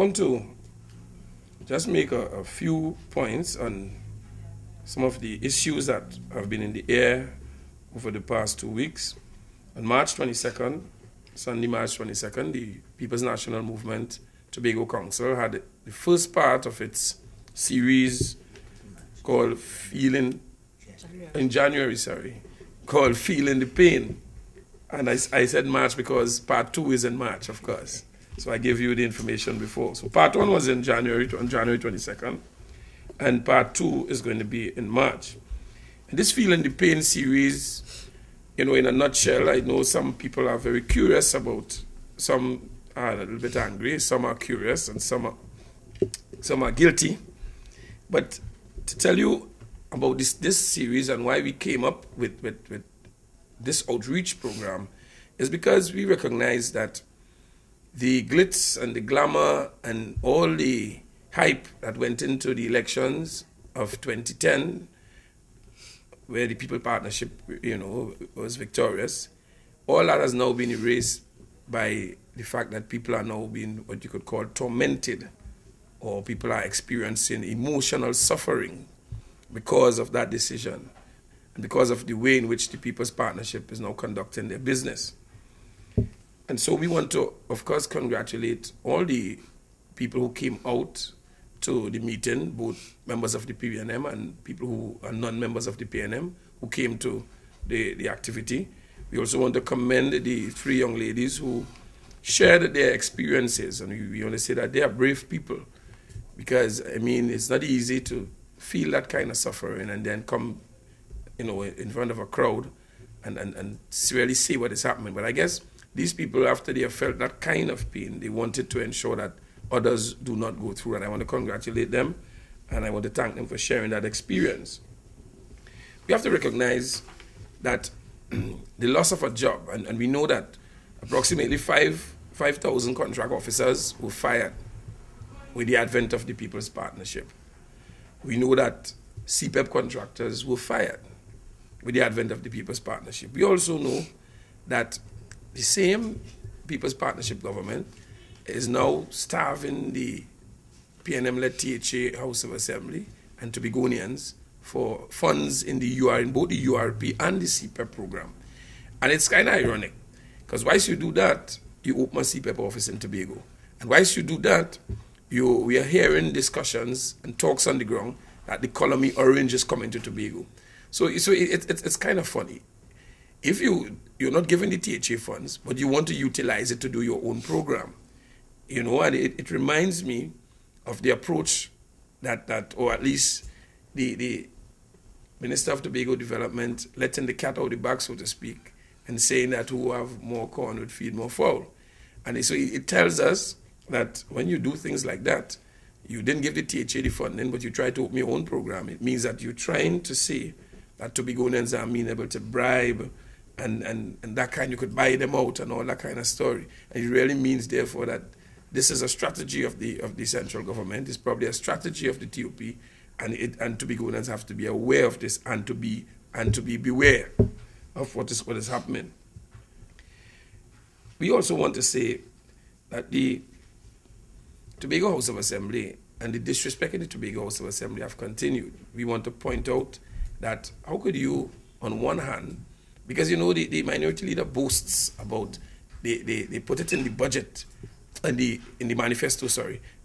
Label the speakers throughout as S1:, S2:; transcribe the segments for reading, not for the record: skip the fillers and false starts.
S1: want to just make a few points on some of the issues that have been in the air over the past 2 weeks. On March 22nd, Sunday, March 22nd, the People's National Movement Tobago Council had the first part of its series called Feeling, in January, called Feeling the Pain. And I said March because part 2 is in March, of course. So I gave you the information before. So part 1 was in January, on January 22nd, and part 2 is going to be in March. And this Feeling the Pain series, you know, in a nutshell, I know some people are very curious about, some are a little bit angry, some are curious, and some are guilty. But to tell you about this series and why we came up with this outreach program is because we recognize that the glitz and the glamour and all the hype that went into the elections of 2010, where the People Partnership, you know, was victorious, all that has now been erased by the fact that people are now being what you could call tormented, or people are experiencing emotional suffering because of that decision and because of the way in which the People's Partnership is now conducting their business. And so we want to, of course, congratulate all the people who came out to the meeting, both members of the PNM and people who are non-members of the PNM who came to the activity. We also want to commend the 3 young ladies who shared their experiences, and we want to say that they are brave people, because, I mean, it's not easy to feel that kind of suffering and then come, you know, in front of a crowd and really see what is happening. But I guess these people, after they have felt that kind of pain, they wanted to ensure that others do not go through. And I want to congratulate them, and I want to thank them for sharing that experience. We have to recognize that the loss of a job, and we know that approximately 5,000 contract officers were fired with the advent of the People's Partnership. We know that CPEP contractors were fired with the advent of the People's Partnership. We also know that the same People's Partnership government is now starving the PNM-led THA House of Assembly and Tobagonians for funds in both the URP and the CPEP program. And it's kind of ironic, because once you do that, you open a CPEP office in Tobago. And once you do that, we are hearing discussions and talks on the ground that the colony orange is coming to Tobago. So it's kind of funny. If you're not giving the THA funds, but you want to utilize it to do your own program, you know, and it reminds me of the approach that or at least the Minister of Tobago Development letting the cat out of the bag, so to speak, and saying that who have more corn would feed more fowl. And so it tells us that when you do things like that, you didn't give the THA the funding, but you try to open your own program. It means that you're trying to say that Tobagonians are amenable to bribe and that kind, you could buy them out and all that kind of story. And it really means, therefore, that this is a strategy of the central government. It's probably a strategy of the TOP, and Tobagonians have to be aware of this and to be beware of what is happening. We also want to say that the Tobago House of Assembly and the disrespect in the Tobago House of Assembly have continued. We want to point out that how could you, on one hand, because you know the minority leader boasts about, they put it in the budget, in the manifesto,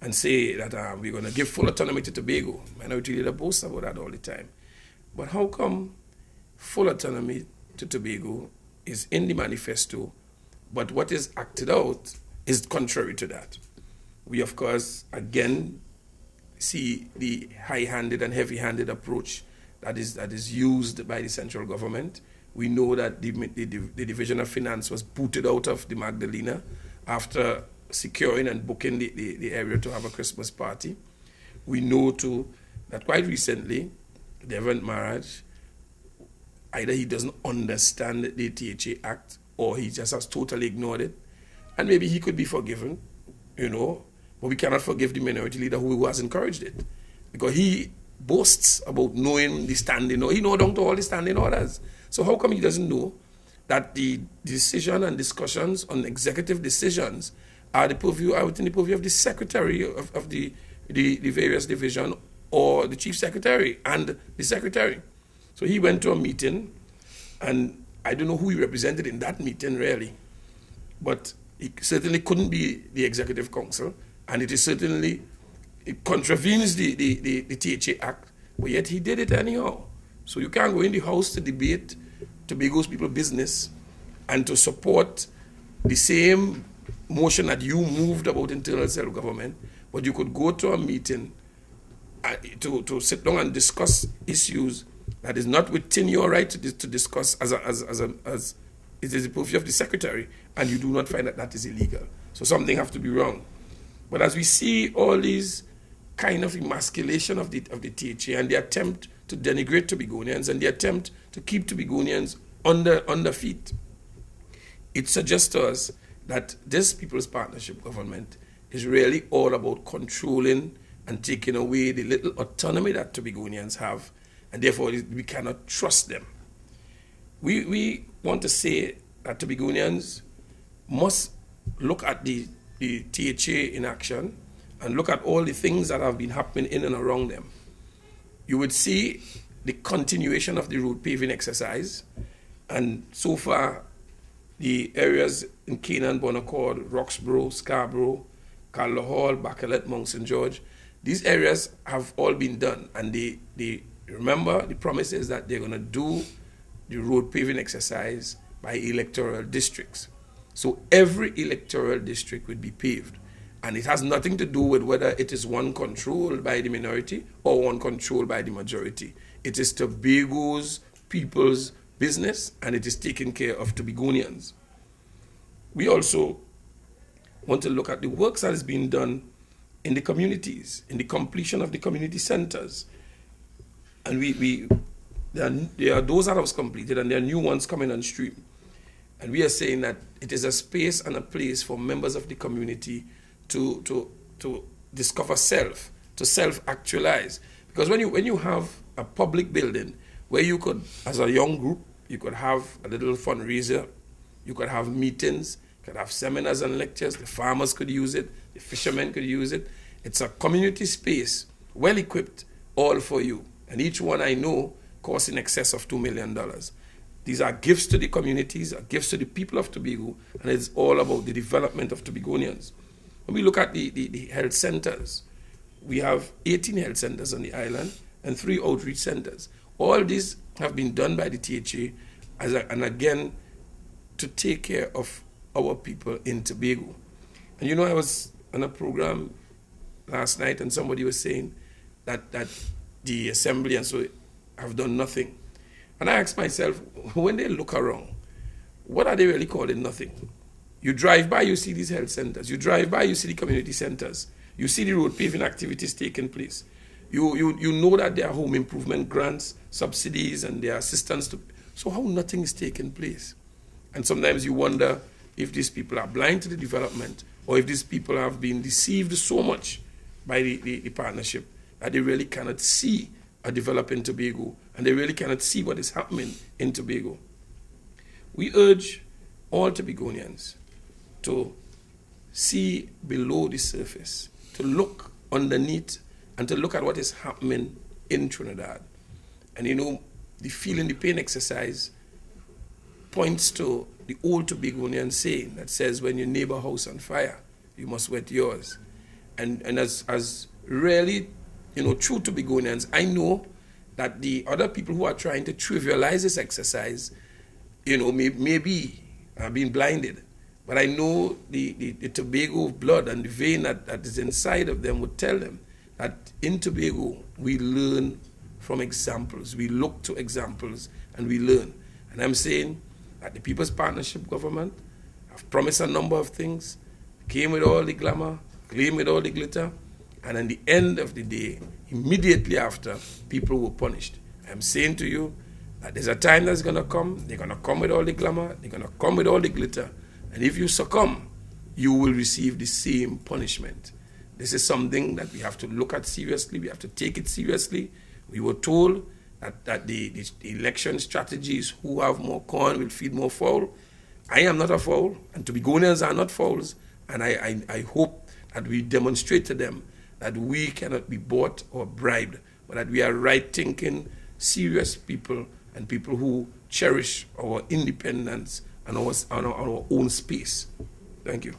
S1: and say that we're going to give full autonomy to Tobago. Minority leader boasts about that all the time. But how come full autonomy to Tobago is in the manifesto, but what is acted out is contrary to that? We, of course, again, see the high-handed and heavy-handed approach that is used by the central government. We know that the Division of Finance was booted out of the Magdalena after securing and booking the area to have a Christmas party. We know, too, that quite recently, Devon Maraj, either he doesn't understand the THA Act or he just has totally ignored it. And maybe he could be forgiven, you know, but we cannot forgive the minority leader who has encouraged it, because he boasts about knowing the standing order. He knows down to all the standing orders. So how come he doesn't know that the decision and discussions on executive decisions are within the purview of the secretary of the various division, or the chief secretary and the secretary. So he went to a meeting, and I don't know who he represented in that meeting really, but it certainly couldn't be the executive council, and it contravenes the THA Act, but yet he did it anyhow. So you can't go in the house to debate Tobago's people business and to support the same motion that you moved about internal self-government, but you could go to a meeting to sit down and discuss issues that is not within your right to discuss as it is the purview of the secretary, and you do not find that is illegal. So something has to be wrong. But as we see all these kind of emasculation of the THA and the attempt to denigrate Tobagonians and the attempt to keep Tobagonians under feet, it suggests to us that this People's Partnership government is really all about controlling and taking away the little autonomy that Tobagonians have, and therefore we cannot trust them. We want to say that Tobagonians must look at the THA in action and look at all the things that have been happening in and around them. You would see the continuation of the road paving exercise, and so far the areas in Canaan, Bonaccord, Roxborough, Scarborough, Carlow Hall, Bacalet, Mount St. George, these areas have all been done, and they remember the promise is that they're going to do the road paving exercise by electoral districts. So every electoral district would be paved, and it has nothing to do with whether it is one controlled by the minority or one controlled by the majority. It is Tobago's people's business, and it is taking care of Tobagonians. We also want to look at the works that is being done in the communities, in the completion of the community centers. And there are those that have completed, and there are new ones coming on stream. And we are saying that it is a space and a place for members of the community to discover self, to self-actualize. Because when you have a public building where you could, as a young group, you could have a little fundraiser, you could have meetings, you could have seminars and lectures, the farmers could use it, the fishermen could use it. It's a community space, well equipped, all for you. And each one I know costs in excess of $2 million. These are gifts to the communities, are gifts to the people of Tobago, and it's all about the development of Tobagonians. When we look at the health centers, we have 18 health centers on the island and 3 outreach centers. All these have been done by the THA, and again, to take care of our people in Tobago. And you know, I was on a program last night, and somebody was saying that the assembly and so have done nothing. And I asked myself, when they look around, what are they really calling nothing? You drive by, you see these health centers. You drive by, you see the community centers. You see the road paving activities taking place. You know that there are home improvement grants, subsidies, and there are assistance to. So how nothing is taking place? And sometimes you wonder if these people are blind to the development, or if these people have been deceived so much by the partnership that they really cannot see a developing Tobago, and they really cannot see what is happening in Tobago. We urge all Tobagonians to see below the surface, to look underneath, and to look at what is happening in Trinidad. And you know, the feeling the pain exercise points to the old Tobagonian saying that says, when your neighbor house on fire, you must wet yours. And as really, you know, true Tobagonians, I know that the other people who are trying to trivialize this exercise, you know, may be being blinded. But I know the Tobago blood and the vein that is inside of them would tell them that in Tobago, we learn from examples. We look to examples and we learn. And I'm saying that the People's Partnership government have promised a number of things, came with all the glamour, came with all the glitter, and at the end of the day, immediately after, people were punished. I'm saying to you that there's a time that's going to come, they're going to come with all the glamour, they're going to come with all the glitter, and if you succumb, you will receive the same punishment. This is something that we have to look at seriously, we have to take it seriously. We were told that the election strategies, who have more corn will feed more fowl. I am not a fowl, and Tobagonians are not fowls. And I hope that we demonstrate to them that we cannot be bought or bribed, but that we are right-thinking, serious people and people who cherish our independence and our own space. Thank you.